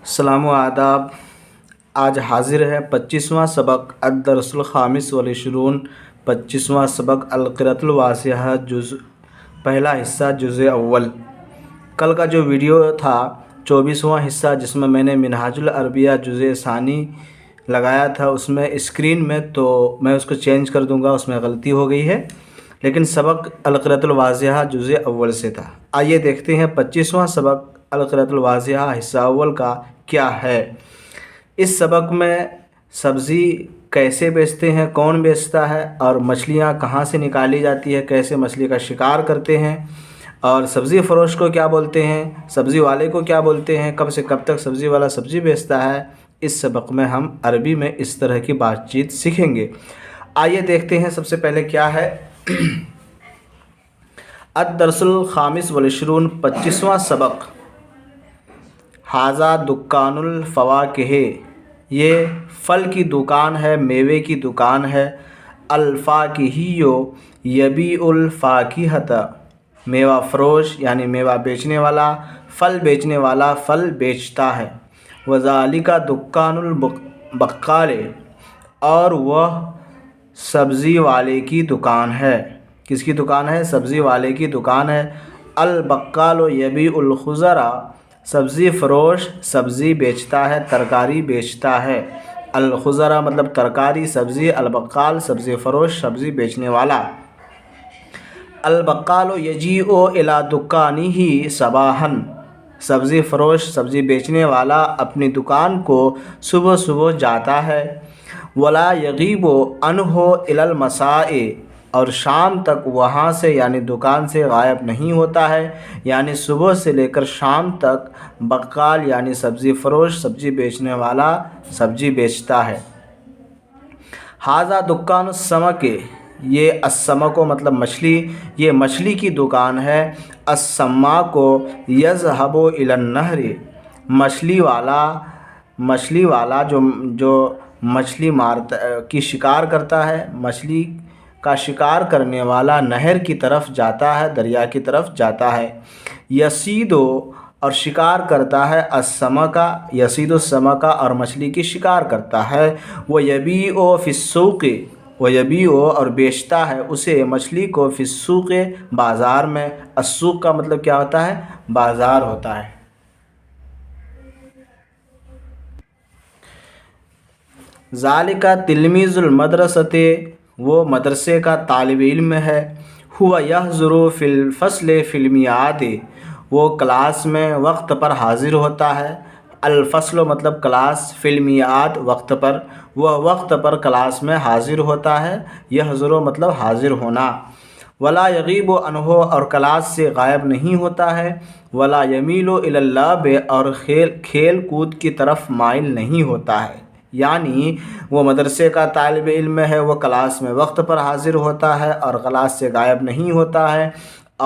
السلام و آداب۔ آج حاضر ہے 25واں سبق الدرس الخامس والعشرون، 25واں سبق القراءۃ الواضحہ پہلا حصہ جزء اول۔ کل کا جو ویڈیو تھا 24واں حصہ جس میں میں نے منہاج العربیہ جزء ثانی لگایا تھا، اس میں اسکرین میں تو میں اس کو چینج کر دوں گا، اس میں غلطی ہو گئی ہے، لیکن سبق القراءۃ الواضحہ جزء اول سے تھا۔ آئیے دیکھتے ہیں 25واں سبق القراءۃ الواضحہ حصہ اول کا کیا ہے۔ اس سبق میں سبزی کیسے بیچتے ہیں، کون بیچتا ہے، اور مچھلیاں کہاں سے نکالی جاتی ہے، کیسے مچھلی کا شکار کرتے ہیں، اور سبزی فروش کو کیا بولتے ہیں، سبزی والے کو کیا بولتے ہیں، کب سے کب تک سبزی والا سبزی بیچتا ہے، اس سبق میں ہم عربی میں اس طرح کی بات چیت سیکھیں گے۔ آئیے دیکھتے ہیں سب سے پہلے کیا ہے الدرس الخامس والعشرون، 25واں سبق۔ ھذا دکان الفواکہ، یہ پھل کی دکان ہے، میوے کی دکان ہے۔ الفاکہی یبیع الفاکہۃ، میوہ فروش یعنی میوہ بیچنے والا، پھل بیچنے والا پھل بیچتا ہے۔ وذالک دکان البقال، اور وہ سبزی والے کی دکان ہے۔ کس کی دکان ہے؟ سبزی والے کی دکان ہے۔ البقال یبیع الخضر، سبزی فروش سبزی بیچتا ہے، ترکاری بیچتا ہے۔ الخضر مطلب ترکاری سبزی، البقال سبزی فروش سبزی بیچنے والا۔ البقال یجیء الی دکانہ صباحا، سبزی فروش سبزی بیچنے والا اپنی دکان کو صبح صبح جاتا ہے۔ ولا یغیب عنہ الی المساء، اور شام تک وہاں سے یعنی دکان سے غائب نہیں ہوتا ہے، یعنی صبح سے لے کر شام تک بقال یعنی سبزی فروش سبزی بیچنے والا سبزی بیچتا ہے۔ ھذا دکان السمک، یہ السمک مطلب مچھلی، یہ مچھلی کی دکان ہے۔ السماک یذهب الی النہر، مچھلی والا جو مچھلی کی شکار کرتا ہے، مچھلی کا شکار کرنے والا نہر کی طرف جاتا ہے، دریا کی طرف جاتا ہے۔ یصید، اور شکار کرتا ہے، السمک یصید السمک، اور مچھلی کی شکار کرتا ہے۔ ویبیع فی السوق، ویبیع اور بیچتا ہے اسے مچھلی کو، فی السوق بازار میں۔ السوق کا مطلب کیا ہوتا ہے؟ بازار ہوتا ہے۔ ذالک تلمیذ المدرسۃ، وہ مدرسے کا طالب علم ہے۔ هو یحضر فی الفصل فی المیعاد، وہ کلاس میں وقت پر حاضر ہوتا ہے۔ الفصل مطلب کلاس، فی المیعاد وقت پر، وہ وقت پر کلاس میں حاضر ہوتا ہے۔ یحضر مطلب حاضر ہونا۔ ولا یغیب عنہ، اور کلاس سے غائب نہیں ہوتا ہے۔ ولا یمیل الی اللعب، اور کھیل کود کی طرف مائل نہیں ہوتا ہے، یعنی وہ مدرسے کا طالب علم ہے، وہ کلاس میں وقت پر حاضر ہوتا ہے اور کلاس سے غائب نہیں ہوتا ہے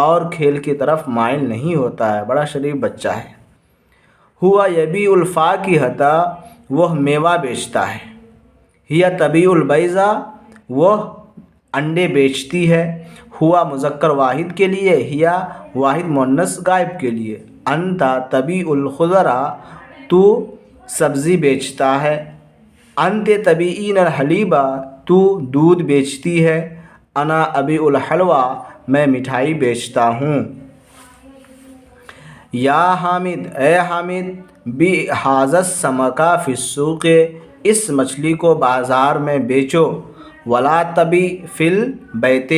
اور کھیل کی طرف مائل نہیں ہوتا ہے، بڑا شریف بچہ ہے۔ ہوا یبیع الفاکہۃ، وہ میوہ بیچتا ہے۔ ہی تبیع البیض، وہ انڈے بیچتی ہے۔ ہوا مذکر واحد کے لیے، ہی واحد مؤنث غائب کے لیے۔ انت تبیع الخضر، تو سبزی بیچتا ہے۔ انت تبیعین الحلیب، تو دودھ بیچتی ہے۔ انا ابیع الحلوی، میں مٹھائی بیچتا ہوں۔ یا حامد، اے حامد، بیع ھذا السمک فی السوق، اس مچھلی کو بازار میں بیچو۔ ولا تبیع فی البیت،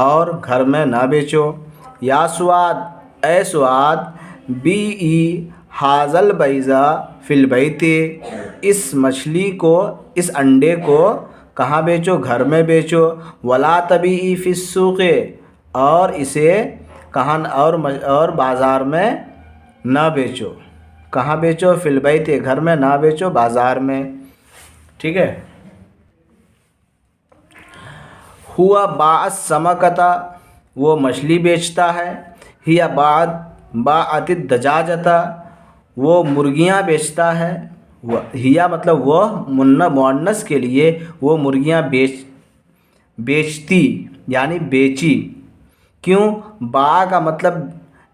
اور گھر میں نہ بیچو۔ یا سعاد، اے سعاد، بیعی ھذا البیض فی البیت، اس مچھلی کو، اس انڈے کو کہاں بیچو؟ گھر میں بیچو۔ ولا تبیعی فی السوق، اور اسے کہاں اور بازار میں نہ بیچو۔ کہاں بیچو؟ فی البیت، گھر میں نہ بیچو، بازار میں۔ ٹھیک ہے۔ ہوا باع السمکۃ، وہ مچھلی بیچتا ہے۔ ہی باعت الدجاجۃ، وہ مرغیاں بیچتا ہے۔ ہی مطلب وہ مؤنث کے لیے، وہ مرغیاں بیچتی یعنی بیچی۔ کیوں؟ باع کا مطلب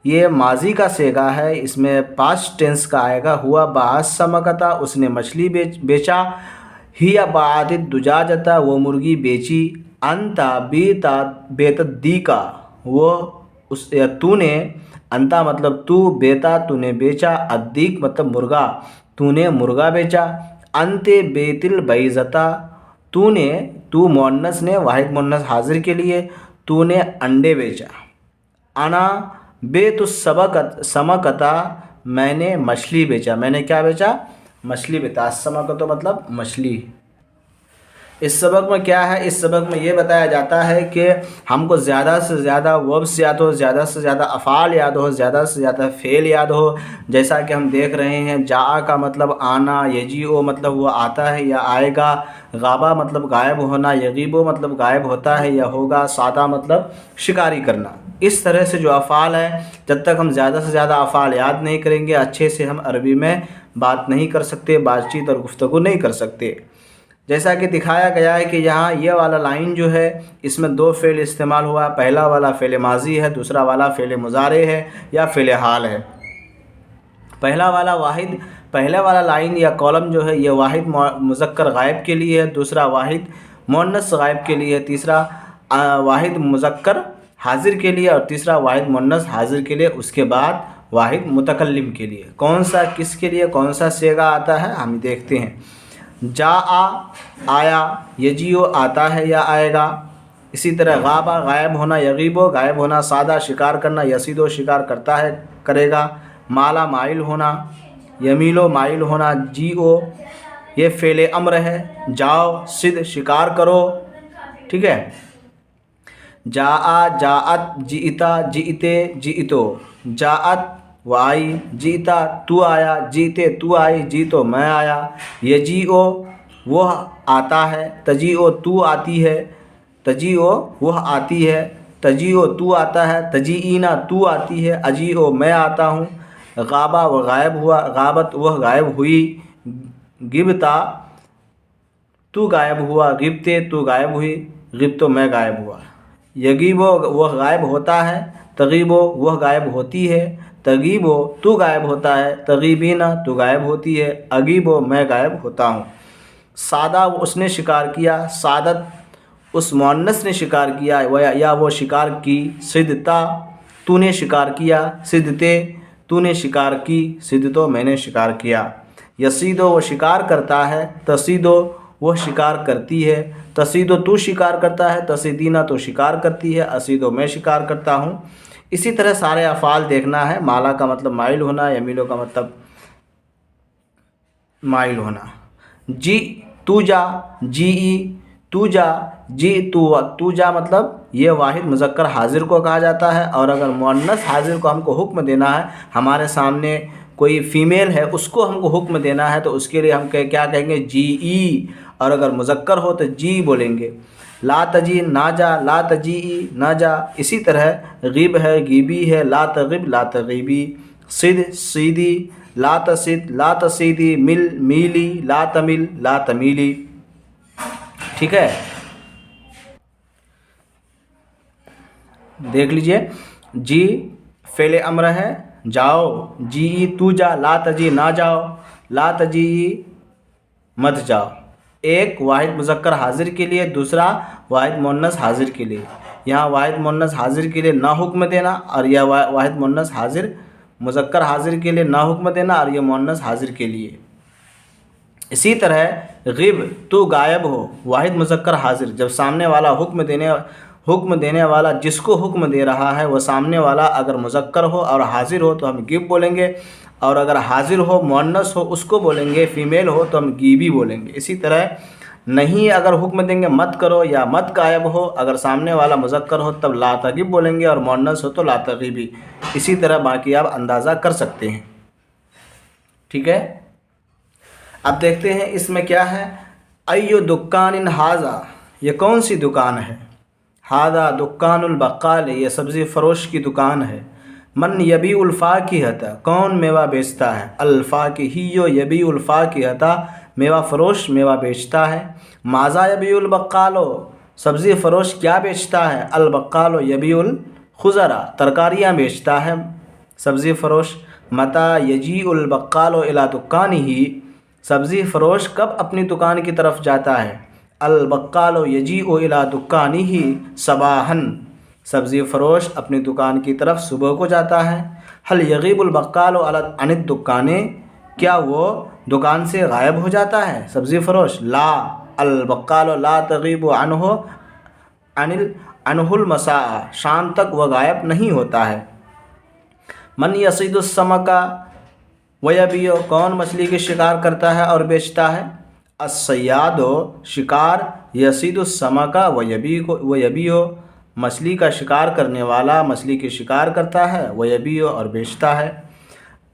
یہ ماضی کا صیغہ ہے، اس میں پاسٹ ٹینس کا آئے گا۔ ہوا باعث سمکتا، اس نے مچھلی بیچا۔ ہی باعت دجاجتا، وہ مرغی بیچی۔ انتا بیتا بیتت دی کا، وہ تو نے، انتا مطلب تو، بیتا تو نے بیچا، ادیک مطلب مرغا، تو نے مرغا بیچا۔ انتے بیت البیضتا، تو مؤنث نے، واحد مؤنث حاضر کے لیے، تو نے انڈے بیچا۔ انا بیت السمکتا، میں نے مچھلی بیچا۔ میں نے کیا بیچا؟ مچھلی بیچا۔ السمکتو مطلب مچھلی۔ اس سبق میں کیا ہے؟ اس سبق میں یہ بتایا جاتا ہے کہ ہم کو زیادہ سے زیادہ وربس یاد ہو، زیادہ سے زیادہ افعال یاد ہو، زیادہ سے زیادہ فعل یاد ہو۔ جیسا کہ ہم دیکھ رہے ہیں، جاء کا مطلب آنا، یجیء مطلب وہ آتا ہے یا آئے گا، غابہ مطلب غائب ہونا، یغیب مطلب غائب ہوتا ہے یا ہوگا، صادا مطلب شکاری کرنا۔ اس طرح سے جو افعال ہیں، جب تک ہم زیادہ سے زیادہ افعال یاد نہیں کریں گے، اچھے سے ہم عربی میں بات نہیں کر سکتے، بات چیت اور گفتگو نہیں کر سکتے۔ جیسا کہ دکھایا گیا ہے کہ یہاں یہ والا لائن جو ہے، اس میں دو فعل استعمال ہوا۔ پہلا والا فعل ماضی ہے، دوسرا والا فعل مضارع ہے یا فعل حال ہے۔ پہلا والا لائن یا کالم جو ہے، یہ واحد مذکر غائب کے لیے ہے، دوسرا واحد مؤنث غائب کے لیے، تیسرا واحد مذکر حاضر کے لیے، اور تیسرا واحد مؤنث حاضر کے لیے، اس کے بعد واحد متکلم کے لیے۔ کون سا کس کے لیے کون سا صیغہ آتا ہے ہم دیکھتے ہیں۔ جاء آیا، یجیء آتا ہے یا آئے گا۔ اسی طرح غابہ غائب ہونا، یغیب غائب ہونا، صادا شکار کرنا، یصید شکار کرتا ہے کرے گا، مالا مائل ہونا، یمیل مائل ہونا، جیء یہ فعل امر ہے، جاؤ صد شکار کرو، ٹھیک ہے۔ جاء جاءت، جئتا جئتے جئتو، جاءت وہ آئی، جیتا تو آیا، جیتے تو آئی، جیتو میں آیا۔ یجیء وہ آتا ہے، تجیء تو آتی ہے، تجیء وہ آتی ہے، تجیء تو آتا ہے، تجیئینا تو آتی ہے، اجیء میں آتا ہوں۔ غابہ وہ غائب ہوا، غابت وہ غائب ہوئی، غبتا تو غائب ہوا، غبتے تو غائب ہوئی، غبتو میں غائب ہوا۔ یغیب وہ غائب ہوتا ہے، تغیب وہ غائب ہوتی ہے، تغیب تو غائب ہوتا ہے، تغیبینہ تو غائب ہوتی ہے، اغیب میں غائب ہوتا ہوں۔ صادا اس نے شکار کیا، صادت اس مؤنث نے شکار کیا یا وہ شکار کی، صدتا تو نے شکار کیا، صدتے تو نے شکار کی، صدتو میں نے شکار کیا۔ یصید وہ شکار کرتا ہے، تصید وہ شکار کرتی ہے، تصید تو شکار کرتا ہے، تصیدینہ تو شکار کرتی ہے، اسید میں شکار کرتا ہوں۔ اسی طرح سارے افعال دیکھنا ہے۔ مالا کا مطلب مائل ہونا، یمیلو کا مطلب مائل ہونا۔ جی تو جا، جی تو جا، جی تو جا مطلب یہ واحد مذکر حاضر کو کہا جاتا ہے، اور اگر مؤنث حاضر کو ہم کو حکم دینا ہے، ہمارے سامنے کوئی فیمیل ہے اس کو ہم کو حکم دینا ہے، تو اس کے لیے ہم کیا کہیں گے؟ جی ای، اور اگر مذکر ہو تو جی بولیں گے۔ لا تجی نہ جا، لا تجیئی نہ جا۔ اسی طرح غیب ہے، غیبی ہے، لا تغب لا تغیبی، صد صیدی، لا تصد لا تصیدی، مل میلی، لا تمل لا تمیلی، ٹھیک ہے۔ دیکھ لیجئے، جی فعل امر ہے، جاؤ، جی تو جا، لا تجی نہ جاؤ، لا تجی مت جاؤ۔ ایک واحد مذکر حاضر کے لیے، دوسرا واحد مؤنث حاضر کے لیے۔ یہاں واحد مؤنث حاضر کے لیے نہ حکم دینا، اور یہ واحد مؤنث حاضر مذکر حاضر کے لیے نہ حکم دینا، اور یہ مؤنث حاضر کے لیے۔ اسی طرح غب تو غائب ہو، واحد مذکر حاضر، جب سامنے والا حکم دینے والا جس کو حکم دے رہا ہے وہ سامنے والا اگر مذکر ہو اور حاضر ہو تو ہم غب بولیں گے، اور اگر حاضر ہو مؤنث ہو اس کو بولیں گے، فیمیل ہو تو ہم غیبی بولیں گے۔ اسی طرح نہیں اگر حکم دیں گے مت کرو یا مت غائب ہو، اگر سامنے والا مذکر ہو تب لا تغب بولیں گے، اور مؤنث ہو تو لا تغیبی۔ اسی طرح باقی آپ اندازہ کر سکتے ہیں، ٹھیک ہے۔ اب دیکھتے ہیں اس میں کیا ہے۔ ایو دکان ھذا، یہ کون سی دکان ہے؟ ھذا دکان البقال، یہ سبزی فروش کی دکان ہے۔ من یبیع الفاکہۃ، کون میوہ بیچتا ہے؟ الفاکہی یبیع الفاکہۃ، میوہ فروش میوہ بیچتا ہے۔ ماذا یبیع البقال، سبزی فروش کیا بیچتا ہے؟ البقال یبیع الخضر، ترکاریاں بیچتا ہے۔ سبزی فروش متا یجیء البقال الی دکانہ، سبزی فروش کب اپنی دکان کی طرف جاتا ہے؟ البقال یجیء الی دکانہ صباحا، سبزی فروش اپنی دکان کی طرف صبح کو جاتا ہے۔ هل یغیب البقال عن الدکان، کیا وہ دکان سے غائب ہو جاتا ہے سبزی فروش؟ لا، البقال لا تغیب عنہ المساء، شام تک وہ غائب نہیں ہوتا ہے۔ من یصید السمک ویبیع، کون مچھلی کے شکار کرتا ہے اور بیچتا ہے؟ الصیاد، شکار، یصید السمک ویبیع، مچھلی کا شکار کرنے والا مچھلی کے شکار کرتا ہے، ویبیع اور بیچتا ہے۔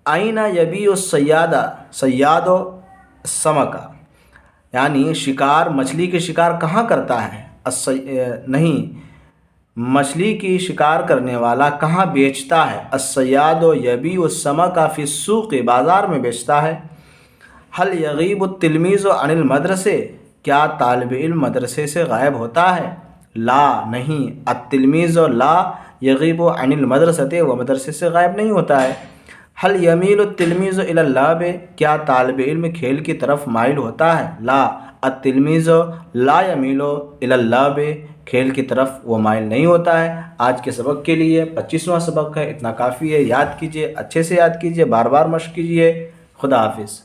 این یبیع الصیاد السمک، یعنی شکار مچھلی کے شکار کہاں کرتا ہے؟ نہیں، مچھلی کی شکار کرنے والا کہاں بیچتا ہے؟ الصیاد یبیع السمک فی السوق، بازار میں بیچتا ہے۔ هل یغیب التلمیذ عن المدرسہ، کیا طالب علم مدرسے سے غائب ہوتا ہے؟ لا، نہیں، التلمیذ لا یغیب عن المدرسہ، وہ مدرسے سے غائب نہیں ہوتا ہے۔ هل یمیل التلمیذ الی اللعب، کیا طالب علم کھیل کی طرف مائل ہوتا ہے؟ لا، التلمیذ لا یمیل الی اللعب، کھیل کی طرف وہ مائل نہیں ہوتا ہے۔ آج کے سبق کے لیے 25واں سبق ہے، اتنا کافی ہے، یاد کیجئے، اچھے سے یاد کیجئے، بار بار مشق کیجئے۔ خدا حافظ۔